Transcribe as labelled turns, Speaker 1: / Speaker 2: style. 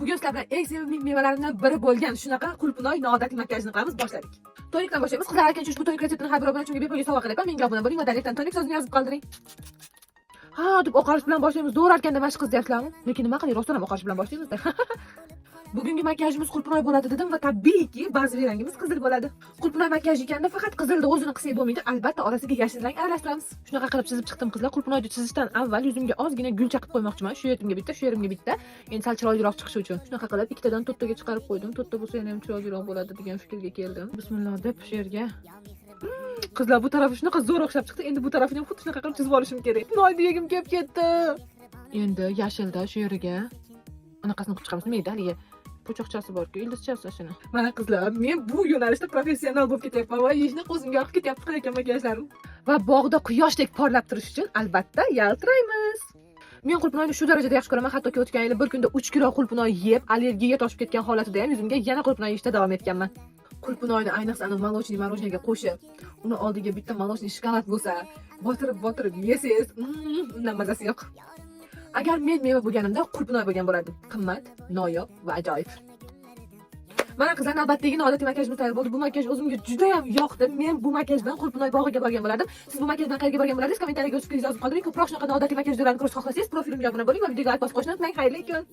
Speaker 1: Bugun sizlar bilan eng sevimli mevalarimdan biri bo'lgan shunaqa qulpunoy noodatiy makiyajni qilamiz. Boshladik. Tonikdan boshlaymiz. Qizlar aytgan ushbu tonik retseptini har bir obunachiga bepul sovg'a qilyapman. Menga obuna bo'ling va direktdan tonik so'zini yozib qoldiring. Ha, deb oqarish bilan boshlaymiz. Do'rarkanda mashq qilyapsizlarmi? Lekin nima qilay, rostdan ham oqarish bilan boshlaymiz-da. Bugungi makiyajimiz qulpunoy bo'ladi dedim va tabiiyki ba'zi rangimiz qizil bo'ladi. Qulpunoy makiyaj ekanda faqat qizilni o'zini qilsak bo'lmaydi, albatta orasiga yashil rang aralashtiramiz. Shunaqa qilib chizib chiqdim qizlar. Qulpunoyni chizishdan avval yuzimga ozgina gul chaqib qo'ymoqchiman. Shu yerimga bitta, shu yerimga bitta. Endi sal chiroyliroq chiqishi uchun. Shunaqa qilib ikkitadan to'rttaga chiqarib qo'ydim. To'rtta bo'lsa ham chiroyliroq bo'ladi degan fikrga keldim. Bismillah deb shu yerga. Qizlar, bu tarafi shunaqa zo'r o'xshab chiqdi. Endi bu tarafini ham xuddi shunaqa qilib chizib olishim kerak. Noyni yegim kelib ketdi. Endi yashilda shu yeriga anaqasini qilib chiqamiz. Nima edi haligi? Po'choqchasi bor-ku, ildizchasi shuni. Mana qizlar, men bu yo'nalishda professional bo'lib ketyapman va yishni ko'zimga yoqib ketyapti qilayotgan makiyajlarim. Va bog'da quyoshdek porlab turish uchun albatta yaltiraymiz. Men qulpunoyni shu darajada yaxshi ko'raman, hattoki o'tgan yili bir kunda 3 kilo qulpunoy yeb, allergiyaga toshib ketgan holatida ham yuzimga yana qulpunoy yeyishda davom etganman. Qulpunoyni ayniqsa molочный marojnaga qo'shib, uni oldiga bitta molочный shokolad bo'lsa, botirib yesangiz, undan mazasi yo'q. Agar men meva bo'lganimda qulpunoy bo'lgan bo'lardi. Qimmat, noyob va ajoyib. Mana qizlar, navbatdagi noodatiy makiyajimiz tayyor bo'ldi. Bu makiyaj o'zimga juda ham yoqdi. Men bu makiyajdan qulpunoy bog'iga borgan bo'lardim. Siz bu makiyajdan qayerga borgan bo'lardingiz? Kommentariyaga yozib qoldiring. Ko'proq shunaqa noodatiy makiyajlarni ko'rish xohlasangiz, profilimga obuna bo'ling va videoga like bosib qo'yishni unutmang. Xayrli kun.